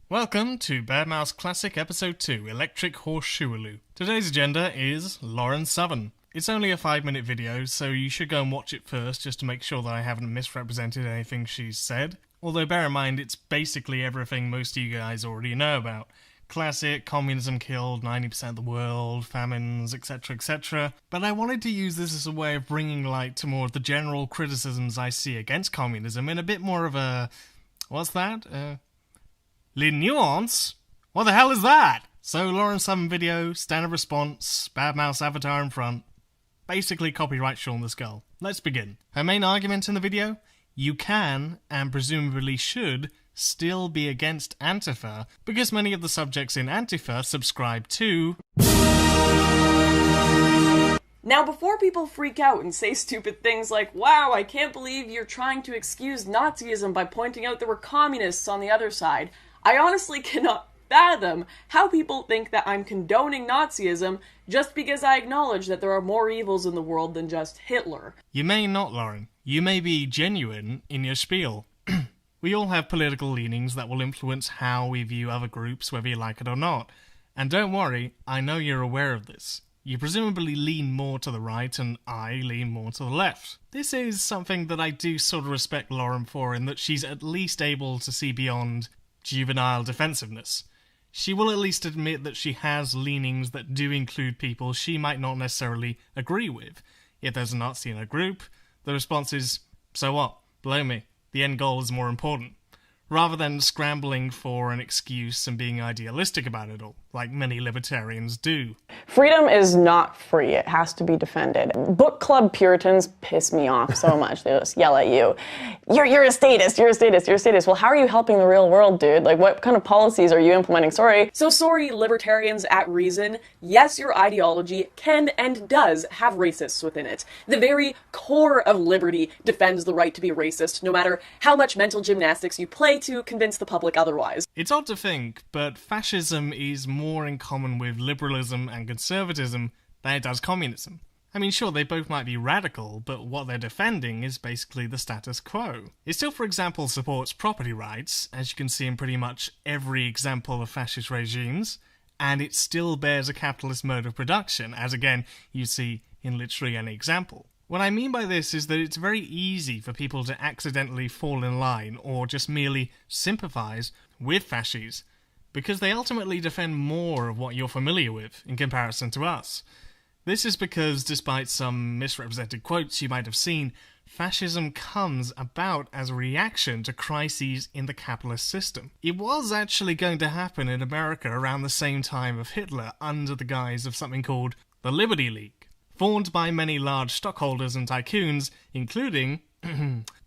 Welcome to Badmouse Classic Episode 2, Electric Horseshoealoo. Today's agenda is Lauren Southern. It's only a 5-minute video, so you should go and watch it first just to make sure that I haven't misrepresented anything she's said. Although bear in mind, it's basically everything most of you guys already know about. Classic, communism killed 90% of the world, famines, etc, etc. But I wanted to use this as a way of bringing light to more of the general criticisms I see against communism in a bit more of a... what's that? Le nuance? What the hell is that? So, Lauren Southern video, standard response, Badmouse avatar in front. Basically copyright Sean the Skull. Let's begin. Her main argument in the video? You can, and presumably should, still be against Antifa, because many of the subjects in Antifa subscribe to... Now, before people freak out and say stupid things like, wow, I can't believe you're trying to excuse Nazism by pointing out there were communists on the other side, I honestly cannot fathom how people think that I'm condoning Nazism just because I acknowledge that there are more evils in the world than just Hitler. You may not, Lauren. You may be genuine in your spiel. We all have political leanings that will influence how we view other groups, whether you like it or not. And don't worry, I know you're aware of this. You presumably lean more to the right, and I lean more to the left. This is something that I do sort of respect Lauren for, in that she's at least able to see beyond juvenile defensiveness. She will at least admit that she has leanings that do include people she might not necessarily agree with. If there's a Nazi in a group, the response is, so what? Blow me. The end goal is more important. Rather than scrambling for an excuse and being idealistic about it all, like many libertarians do. Freedom is not free. It has to be defended. Book club Puritans piss me off so much. They just yell at you. You're a statist, you're a statist, you're a statist. Well, how are you helping the real world, dude? Like, what kind of policies are you implementing? Sorry. So sorry, libertarians at reason. Yes, your ideology can and does have racists within it. The very core of liberty defends the right to be racist, no matter how much mental gymnastics you play to convince the public otherwise. It's odd to think, but fascism is more in common with liberalism and conservatism than it does communism. I mean, sure, they both might be radical, but what they're defending is basically the status quo. It still, for example, supports property rights, as you can see in pretty much every example of fascist regimes, and it still bears a capitalist mode of production, as again, you see in literally any example. What I mean by this is that it's very easy for people to accidentally fall in line or just merely sympathise with fascists, because they ultimately defend more of what you're familiar with in comparison to us. This is because, despite some misrepresented quotes you might have seen, fascism comes about as a reaction to crises in the capitalist system. It was actually going to happen in America around the same time of Hitler under the guise of something called the Liberty League, formed by many large stockholders and tycoons, including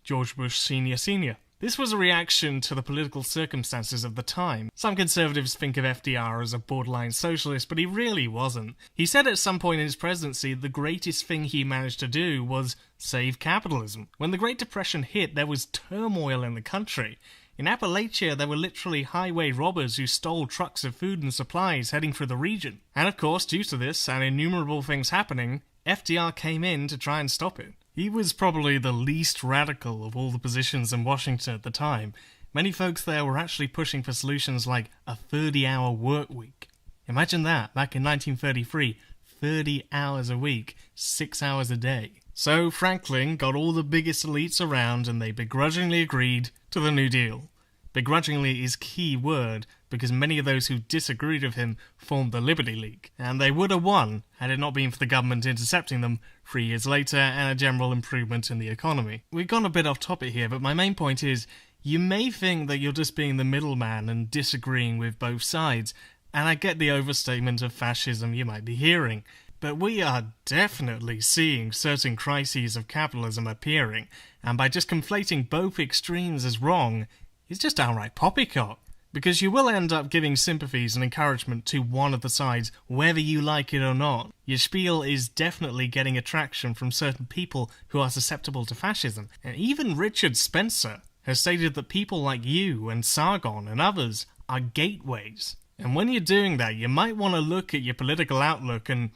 George Bush Sr. This was a reaction to the political circumstances of the time. Some conservatives think of FDR as a borderline socialist, but he really wasn't. He said at some point in his presidency the greatest thing he managed to do was save capitalism. When the Great Depression hit, there was turmoil in the country. In Appalachia, there were literally highway robbers who stole trucks of food and supplies heading through the region. And of course, due to this and innumerable things happening, FDR came in to try and stop it. He was probably the least radical of all the positions in Washington at the time. Many folks there were actually pushing for solutions like a 30-hour work week. Imagine that, back in 1933, 30 hours a week, 6 hours a day. So Franklin got all the biggest elites around and they begrudgingly agreed to the New Deal. Begrudgingly is key word, because many of those who disagreed with him formed the Liberty League, and they would have won had it not been for the government intercepting them 3 years later and a general improvement in the economy. We've gone a bit off topic here, but my main point is, you may think that you're just being the middleman and disagreeing with both sides, and I get the overstatement of fascism you might be hearing, but we are definitely seeing certain crises of capitalism appearing, and by just conflating both extremes as wrong, it's just outright poppycock. Because you will end up giving sympathies and encouragement to one of the sides, whether you like it or not. Your spiel is definitely getting attraction from certain people who are susceptible to fascism. And even Richard Spencer has stated that people like you and Sargon and others are gateways. And when you're doing that, you might want to look at your political outlook and,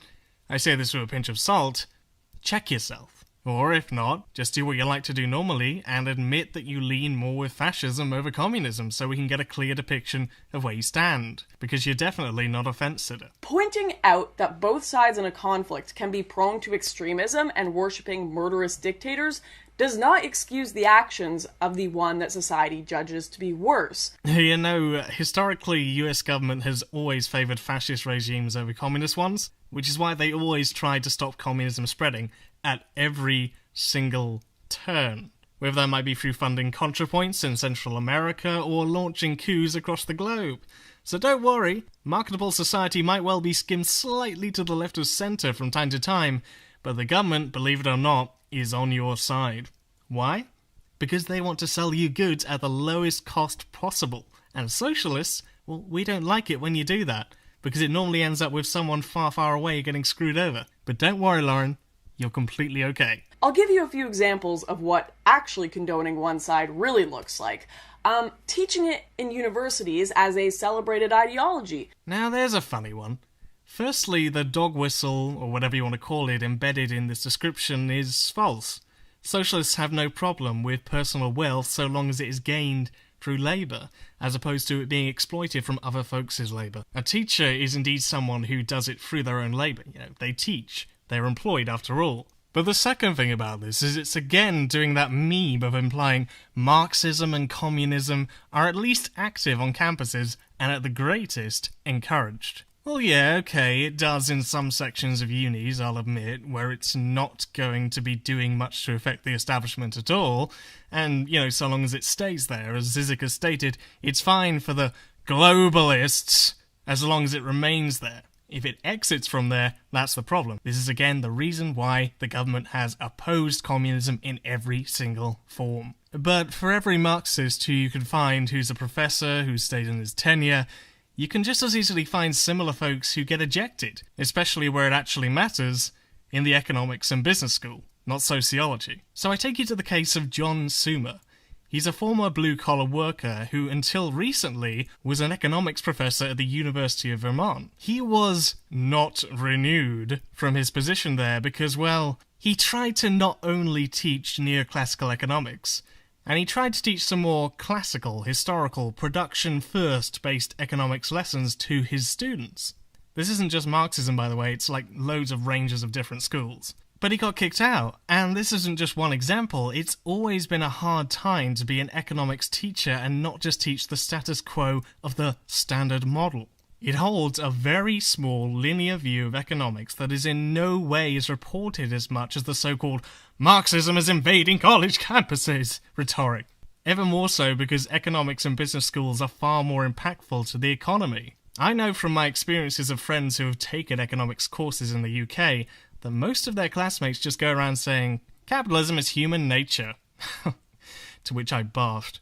I say this with a pinch of salt, check yourself. Or if not, just do what you like to do normally and admit that you lean more with fascism over communism so we can get a clear depiction of where you stand. Because you're definitely not a fence-sitter. Pointing out that both sides in a conflict can be prone to extremism and worshipping murderous dictators does not excuse the actions of the one that society judges to be worse. You know, historically, US government has always favoured fascist regimes over communist ones, which is why they always tried to stop communism spreading at every single turn. Whether that might be through funding ContraPoints in Central America or launching coups across the globe. So don't worry, marketable society might well be skimmed slightly to the left of centre from time to time, but the government, believe it or not, is on your side. Why? Because they want to sell you goods at the lowest cost possible. And socialists, well, we don't like it when you do that, because it normally ends up with someone far, far away getting screwed over. But don't worry, Lauren, you're completely okay. I'll give you a few examples of what actually condoning one side really looks like. Teaching it in universities as a celebrated ideology. Now there's a funny one. Firstly, the dog whistle, or whatever you want to call it, embedded in this description is false. Socialists have no problem with personal wealth so long as it is gained through labour, as opposed to it being exploited from other folks' labour. A teacher is indeed someone who does it through their own labour. You know, they teach. They're employed after all. But the second thing about this is it's again doing that meme of implying Marxism and communism are at least active on campuses and at the greatest encouraged. Well, yeah, okay, it does in some sections of unis, I'll admit, where it's not going to be doing much to affect the establishment at all, and, you know, so long as it stays there, as Zizek has stated, it's fine for the globalists, as long as it remains there. If it exits from there, that's the problem. This is again the reason why the government has opposed communism in every single form. But for every Marxist who you can find who's a professor, who stayed in his tenure, you can just as easily find similar folks who get ejected, especially where it actually matters, in the economics and business school, not sociology. So I take you to the case of John Sumer. He's a former blue-collar worker who, until recently, was an economics professor at the University of Vermont. He was not renewed from his position there because, well, he tried to not only teach neoclassical economics, and he tried to teach some more classical, historical, production-first based economics lessons to his students. This isn't just Marxism, by the way, it's like loads of ranges of different schools. But he got kicked out, and this isn't just one example, it's always been a hard time to be an economics teacher and not just teach the status quo of the standard model. It holds a very small linear view of economics that is in no way as reported as much as the so-called Marxism is invading college campuses rhetoric. Ever more so because economics and business schools are far more impactful to the economy. I know from my experiences of friends who have taken economics courses in the UK that most of their classmates just go around saying, capitalism is human nature. To which I barfed.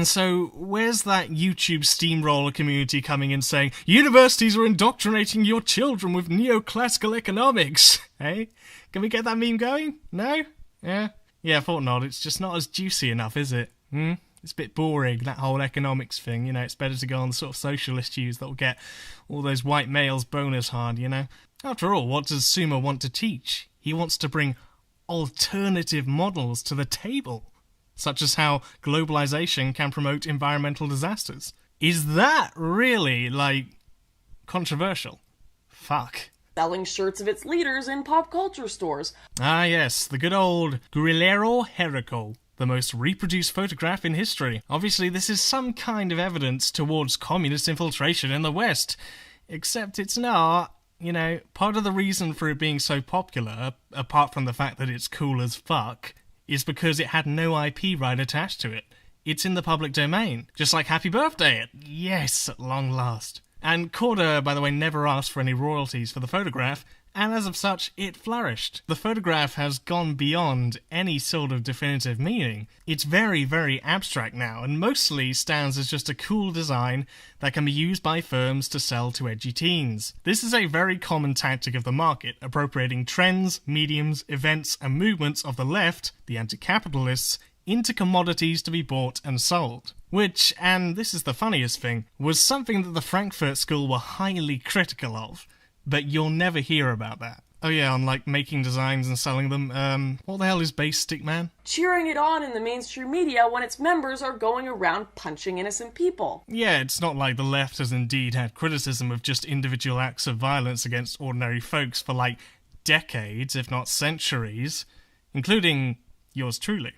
So where's that YouTube steamroller community coming in saying, universities are indoctrinating your children with neoclassical economics? Hey? Can we get that meme going? No? Yeah? Yeah, I thought not. It's just not as juicy enough, is it? It's a bit boring, that whole economics thing, you know, it's better to go on the sort of socialist views that'll get all those white males bonus hard, you know? After all, what does Sumer want to teach? He wants to bring alternative models to the table, such as how globalization can promote environmental disasters. Is that really, controversial? Fuck. Selling shirts of its leaders in pop culture stores. Ah yes, the good old Guerrero Jericho, the most reproduced photograph in history. Obviously this is some kind of evidence towards communist infiltration in the West, except it's not. You know, part of the reason for it being so popular, apart from the fact that it's cool as fuck, is because it had no IP right attached to it. It's in the public domain. Just like Happy Birthday, yes, at long last. And Korda, by the way, never asked for any royalties for the photograph, and as of such, it flourished. The photograph has gone beyond any sort of definitive meaning. It's very, very abstract now, and mostly stands as just a cool design that can be used by firms to sell to edgy teens. This is a very common tactic of the market, appropriating trends, mediums, events, and movements of the left, the anti-capitalists, into commodities to be bought and sold. Which, and this is the funniest thing, was something that the Frankfurt School were highly critical of. But you'll never hear about that. Oh yeah, on like making designs and selling them. What the hell is base stick man? Cheering it on in the mainstream media when its members are going around punching innocent people. Yeah, it's not like the left has indeed had criticism of just individual acts of violence against ordinary folks for like decades, if not centuries, including yours truly.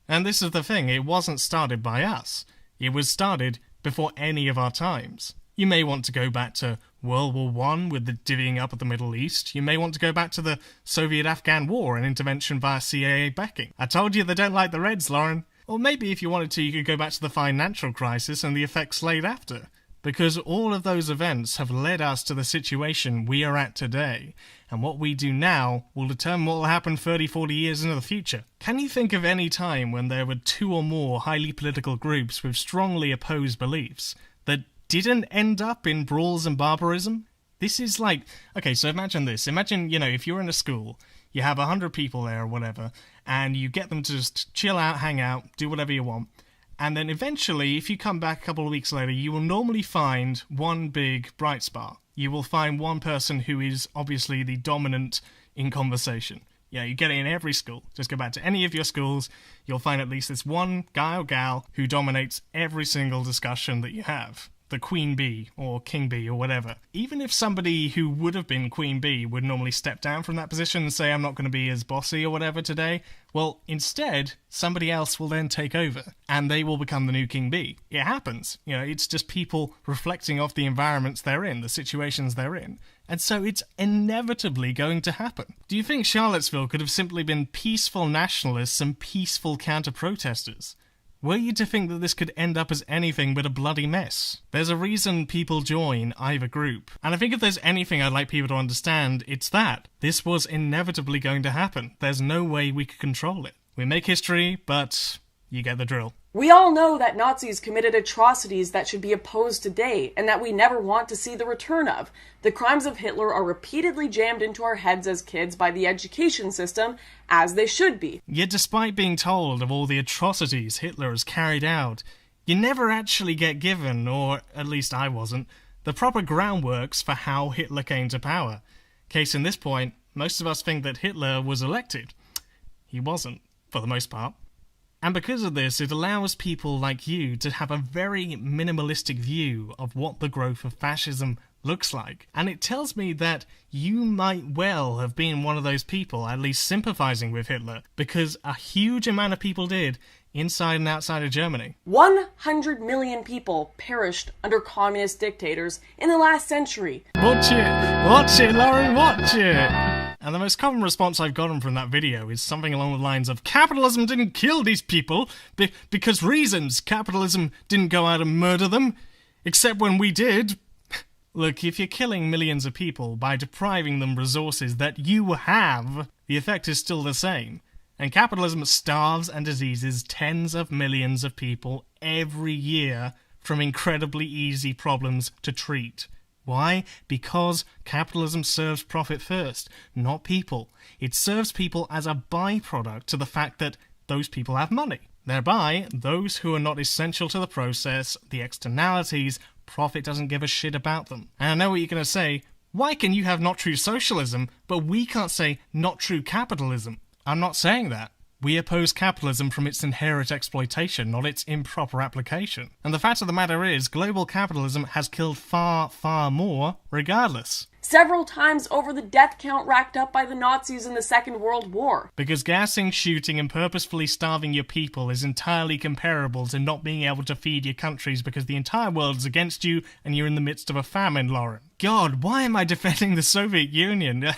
And this is the thing, it wasn't started by us. It was started before any of our times. You may want to go back to World War I with the divvying up of the Middle East. You may want to go back to the Soviet-Afghan War and intervention via CIA backing. I told you they don't like the Reds, Lauren. Or maybe if you wanted to, you could go back to the financial crisis and the effects laid after. Because all of those events have led us to the situation we are at today. And what we do now will determine what will happen 30, 40 years into the future. Can you think of any time when there were two or more highly political groups with strongly opposed beliefs that didn't end up in brawls and barbarism? This is like... Okay, so imagine this. Imagine, if you're in a school, you have 100 people there or whatever, and you get them to just chill out, hang out, do whatever you want. And then eventually, if you come back a couple of weeks later, you will normally find one big bright spot. You will find one person who is obviously the dominant in conversation. Yeah, you get it in every school. Just go back to any of your schools, you'll find at least this one guy or gal who dominates every single discussion that you have. The Queen Bee, or King Bee, or whatever. Even if somebody who would have been Queen Bee would normally step down from that position and say, I'm not going to be as bossy or whatever today, well, instead, somebody else will then take over, and they will become the new King Bee. It happens. It's just people reflecting off the environments they're in, the situations they're in. And so it's inevitably going to happen. Do you think Charlottesville could have simply been peaceful nationalists and peaceful counter-protesters? Were you to think that this could end up as anything but a bloody mess? There's a reason people join either group. And I think if there's anything I'd like people to understand, it's that. This was inevitably going to happen. There's no way we could control it. We make history, but you get the drill. We all know that Nazis committed atrocities that should be opposed today, and that we never want to see the return of. The crimes of Hitler are repeatedly jammed into our heads as kids by the education system, as they should be. Yet despite being told of all the atrocities Hitler has carried out, you never actually get given, or at least I wasn't, the proper groundworks for how Hitler came to power. Case in this point, most of us think that Hitler was elected. He wasn't, for the most part. And because of this, it allows people like you to have a very minimalistic view of what the growth of fascism looks like. And it tells me that you might well have been one of those people, at least sympathizing with Hitler, because a huge amount of people did, inside and outside of Germany. 100 million people perished under communist dictators in the last century. Watch it, Lauren, watch it! And the most common response I've gotten from that video is something along the lines of, capitalism didn't kill these people because reasons. Capitalism didn't go out and murder them, except when we did. Look, if you're killing millions of people by depriving them resources that you have, the effect is still the same. And capitalism starves and diseases tens of millions of people every year from incredibly easy problems to treat. Why? Because capitalism serves profit first, not people. It serves people as a byproduct to the fact that those people have money. Thereby, those who are not essential to the process, the externalities, profit doesn't give a shit about them. And I know what you're going to say, why can you have not true socialism, but we can't say not true capitalism? I'm not saying that. We oppose capitalism from its inherent exploitation, not its improper application. And the fact of the matter is, global capitalism has killed far, far more, regardless. Several times over the death count racked up by the Nazis in the Second World War. Because gassing, shooting, and purposefully starving your people is entirely comparable to not being able to feed your countries because the entire world is against you and you're in the midst of a famine, Lauren. God, why am I defending the Soviet Union?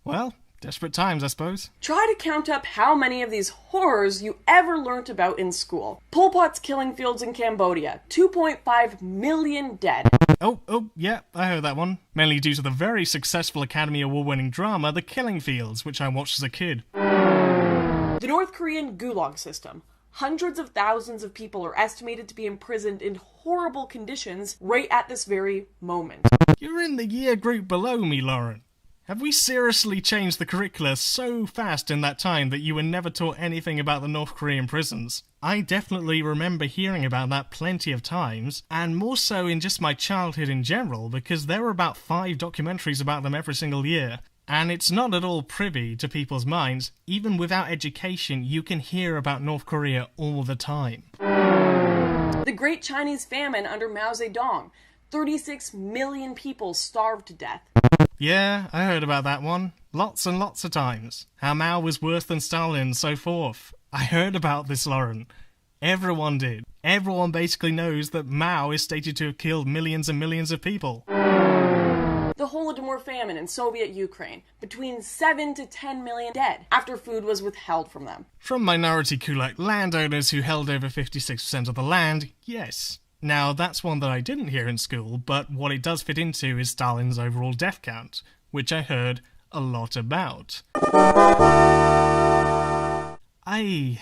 Well, desperate times, I suppose. Try to count up how many of these horrors you ever learnt about in school. Pol Pot's killing fields in Cambodia. 2.5 million dead. Oh, yeah, I heard that one. Mainly due to the very successful Academy Award-winning drama, The Killing Fields, which I watched as a kid. The North Korean Gulag system. Hundreds of thousands of people are estimated to be imprisoned in horrible conditions right at this very moment. You're in the year group below me, Lauren. Have we seriously changed the curricula so fast in that time that you were never taught anything about the North Korean prisons? I definitely remember hearing about that plenty of times, and more so in just my childhood in general, because there were about 5 documentaries about them every single year. And it's not at all privy to people's minds. Even without education, you can hear about North Korea all the time. The Great Chinese Famine under Mao Zedong. 36 million people starved to death. Yeah, I heard about that one. Lots and lots of times. How Mao was worse than Stalin and so forth. I heard about this, Lauren. Everyone did. Everyone basically knows that Mao is stated to have killed millions and millions of people. The Holodomor Famine in Soviet Ukraine. Between 7 to 10 million dead after food was withheld from them. From minority kulak landowners who held over 56% of the land, yes. Now, that's one that I didn't hear in school, but what it does fit into is Stalin's overall death count, which I heard a lot about. I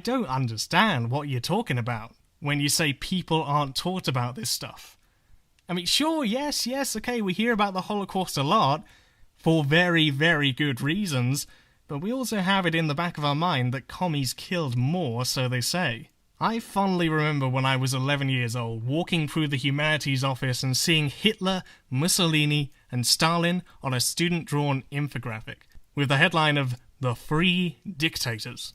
don't understand what you're talking about when you say people aren't taught about this stuff. I mean, sure, yes, okay, we hear about the Holocaust a lot, for very, very good reasons, but we also have it in the back of our mind that commies killed more, so they say. I fondly remember when I was 11 years old, walking through the humanities office and seeing Hitler, Mussolini, and Stalin on a student-drawn infographic, with the headline of The Free Dictators.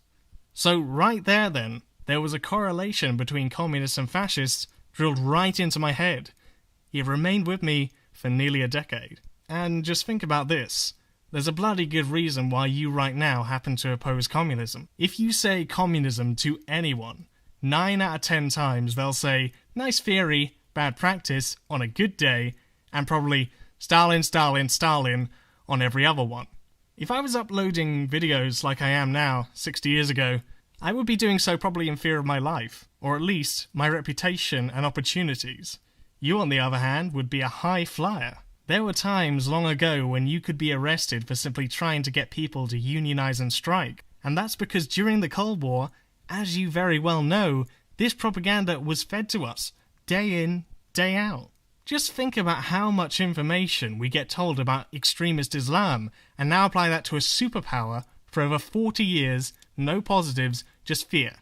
So right there then, there was a correlation between communists and fascists drilled right into my head. It remained with me for nearly a decade. And just think about this. There's a bloody good reason why you right now happen to oppose communism. If you say communism to anyone, 9 out of 10 times they'll say, nice theory, bad practice on a good day, and probably Stalin, Stalin, Stalin on every other one. If I was uploading videos like I am now, 60 years ago, I would be doing so probably in fear of my life, or at least my reputation and opportunities. You, on the other hand, would be a high flyer. There were times long ago when you could be arrested for simply trying to get people to unionize and strike, and that's because during the Cold War, as you very well know, this propaganda was fed to us, day in, day out. Just think about how much information we get told about extremist Islam, and now apply that to a superpower for over 40 years, no positives, just fear.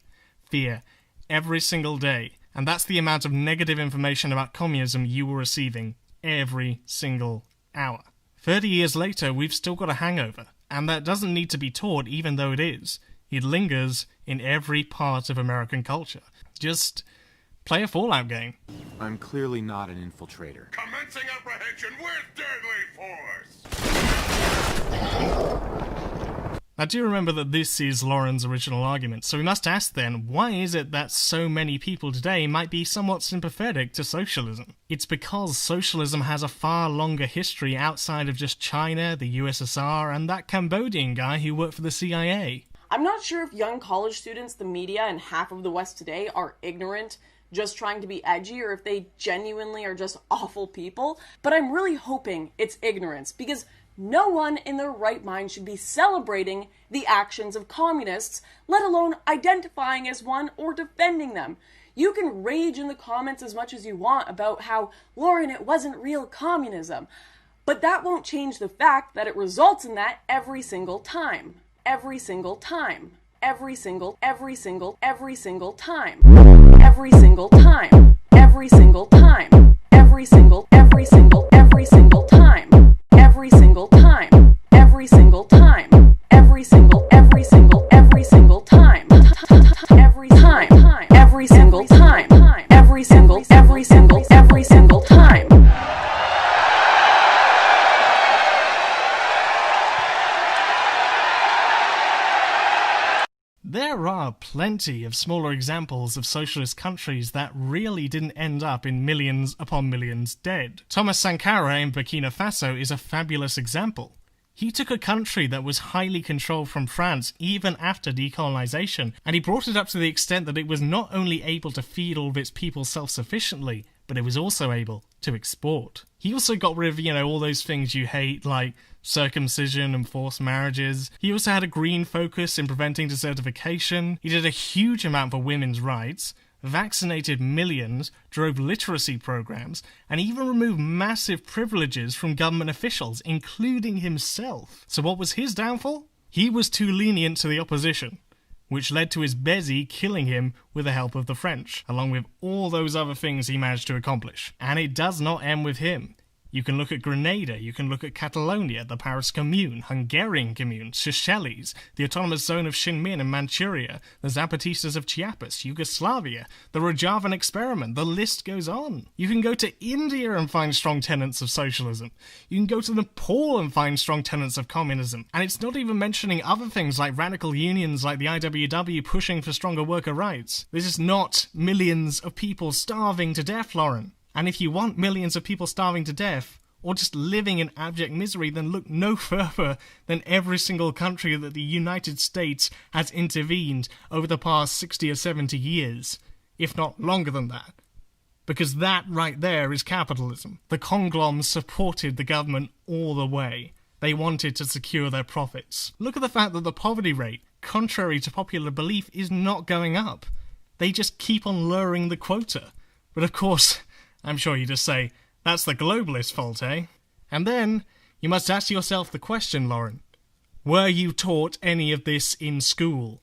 Fear. Every single day. And that's the amount of negative information about communism you were receiving every single hour. 30 years later, we've still got a hangover, and that doesn't need to be taught even though it is. It lingers in every part of American culture. Just play a Fallout game. I'm clearly not an infiltrator. Commencing apprehension with deadly force! I do remember that this is Lauren's original argument, so we must ask then, why is it that so many people today might be somewhat sympathetic to socialism? It's because socialism has a far longer history outside of just China, the USSR, and that Cambodian guy who worked for the CIA. I'm not sure if young college students, the media, and half of the West today are ignorant, just trying to be edgy, or if they genuinely are just awful people, but I'm really hoping it's ignorance, because no one in their right mind should be celebrating the actions of communists, let alone identifying as one or defending them. You can rage in the comments as much as you want about how, Lauren, it wasn't real communism, but that won't change the fact that it results in that every single time. Every single time. Every single time. Every single time. Every single time. Every single time. Every single time. Every single time. Every single time. Every single time. Every single time. Every single time. Every single time. Every single time. There are plenty of smaller examples of socialist countries that really didn't end up in millions upon millions dead. Thomas Sankara in Burkina Faso is a fabulous example. He took a country that was highly controlled from France even after decolonization, and he brought it up to the extent that it was not only able to feed all of its people self-sufficiently, but it was also able to export. He also got rid of, all those things you hate, like circumcision and forced marriages. He also had a green focus in preventing desertification. He did a huge amount for women's rights, vaccinated millions, drove literacy programs, and even removed massive privileges from government officials, including himself. So what was his downfall? He was too lenient to the opposition, which led to his Bézi killing him with the help of the French, along with all those other things he managed to accomplish. And it does not end with him. You can look at Grenada, you can look at Catalonia, the Paris Commune, Hungarian Commune, Seychelles, the autonomous zone of Xinmin in Manchuria, the Zapatistas of Chiapas, Yugoslavia, the Rajavan experiment, the list goes on. You can go to India and find strong tenets of socialism. You can go to Nepal and find strong tenets of communism. And it's not even mentioning other things like radical unions like the IWW pushing for stronger worker rights. This is not millions of people starving to death, Lauren. And if you want millions of people starving to death, or just living in abject misery, then look no further than every single country that the United States has intervened over the past 60 or 70 years, if not longer than that. Because that right there is capitalism. The conglomerates supported the government all the way. They wanted to secure their profits. Look at the fact that the poverty rate, contrary to popular belief, is not going up. They just keep on lowering the quota. But of course, I'm sure you just say, that's the globalists' fault, eh? And then, you must ask yourself the question, Lauren. Were you taught any of this in school?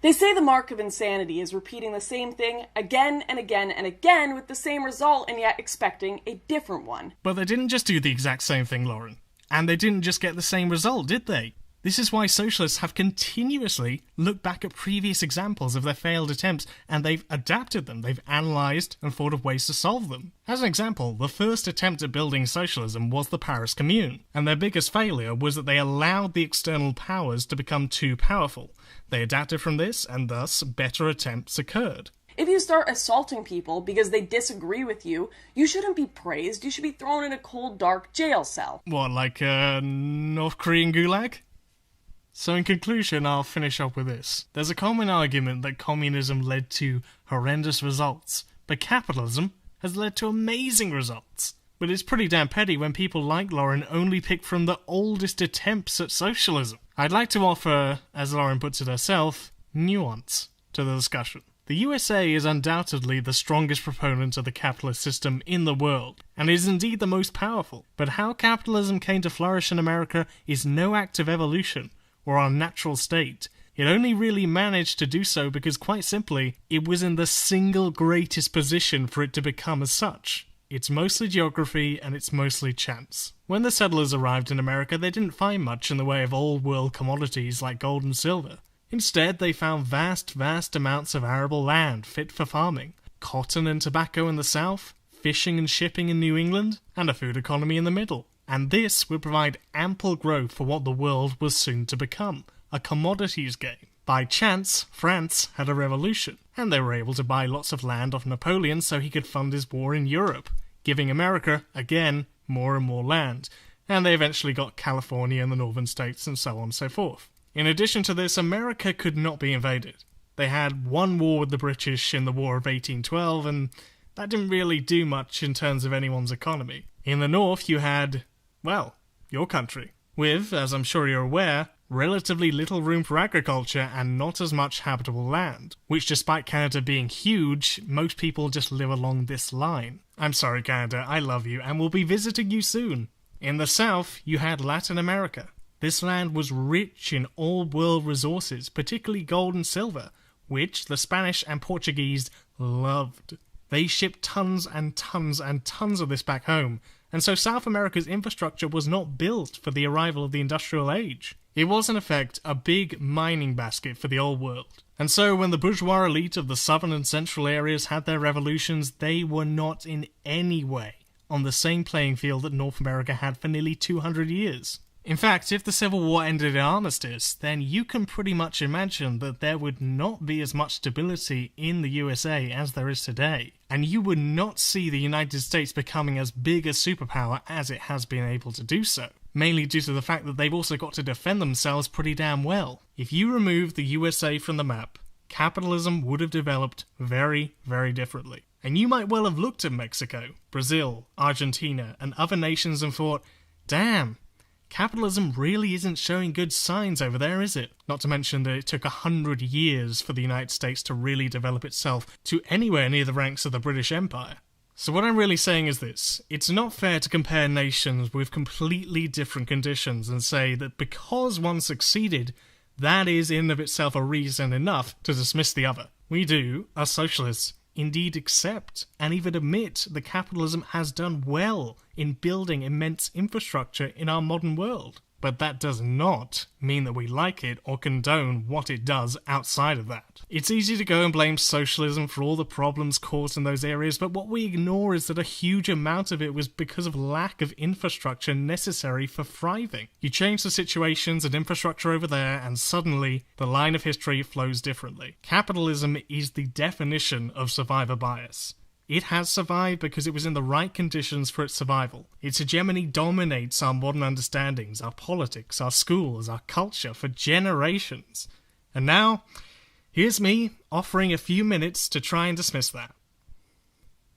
They say the mark of insanity is repeating the same thing again and again and again with the same result and yet expecting a different one. But they didn't just do the exact same thing, Lauren. And they didn't just get the same result, did they? This is why socialists have continuously looked back at previous examples of their failed attempts and they've adapted them, they've analysed and thought of ways to solve them. As an example, the first attempt at building socialism was the Paris Commune, and their biggest failure was that they allowed the external powers to become too powerful. They adapted from this, and thus better attempts occurred. If you start assaulting people because they disagree with you, you shouldn't be praised, you should be thrown in a cold, dark jail cell. What, like a North Korean gulag? So in conclusion, I'll finish up with this. There's a common argument that communism led to horrendous results, but capitalism has led to amazing results. But it's pretty damn petty when people like Lauren only pick from the oldest attempts at socialism. I'd like to offer, as Lauren puts it herself, nuance to the discussion. The USA is undoubtedly the strongest proponent of the capitalist system in the world, and is indeed the most powerful. But how capitalism came to flourish in America is no act of evolution, or our natural state. It only really managed to do so because, quite simply, it was in the single greatest position for it to become as such. It's mostly geography and it's mostly chance. When the settlers arrived in America, they didn't find much in the way of old-world commodities like gold and silver. Instead, they found vast amounts of arable land fit for farming, cotton and tobacco in the south, fishing and shipping in New England, and a food economy in the middle. And this would provide ample growth for what the world was soon to become, a commodities game. By chance, France had a revolution, and they were able to buy lots of land off Napoleon so he could fund his war in Europe, giving America, again, more and more land, and they eventually got California and the northern states and so on and so forth. In addition to this, America could not be invaded. They had one war with the British in the War of 1812, and that didn't really do much in terms of anyone's economy. In the north, you had, well, your country, with, as I'm sure you're aware, relatively little room for agriculture and not as much habitable land, which despite Canada being huge, most people just live along this line. I'm sorry Canada, I love you and will be visiting you soon. In the south, you had Latin America. This land was rich in all-world resources, particularly gold and silver, which the Spanish and Portuguese loved. They shipped tons and tons and tons of this back home, and so South America's infrastructure was not built for the arrival of the industrial age. It was, in effect, a big mining basket for the old world. And so when the bourgeois elite of the southern and central areas had their revolutions, they were not in any way on the same playing field that North America had for nearly 200 years. In fact, if the Civil War ended in armistice, then you can pretty much imagine that there would not be as much stability in the USA as there is today, and you would not see the United States becoming as big a superpower as it has been able to do so, mainly due to the fact that they've also got to defend themselves pretty damn well. If you remove the USA from the map, capitalism would have developed very, very differently. And you might well have looked at Mexico, Brazil, Argentina, and other nations and thought, damn, capitalism really isn't showing good signs over there, is it? Not to mention that it took 100 years for the United States to really develop itself to anywhere near the ranks of the British Empire. So what I'm really saying is this: it's not fair to compare nations with completely different conditions and say that because one succeeded, that is in of itself a reason enough to dismiss the other. We do, as socialists, indeed accept and even admit that capitalism has done well in building immense infrastructure in our modern world. But that does not mean that we like it or condone what it does outside of that. It's easy to go and blame socialism for all the problems caused in those areas, but what we ignore is that a huge amount of it was because of lack of infrastructure necessary for thriving. You change the situations and infrastructure over there, and suddenly the line of history flows differently. Capitalism is the definition of survivor bias. It has survived because it was in the right conditions for its survival. Its hegemony dominates our modern understandings, our politics, our schools, our culture for generations. And now, here's me offering a few minutes to try and dismiss that.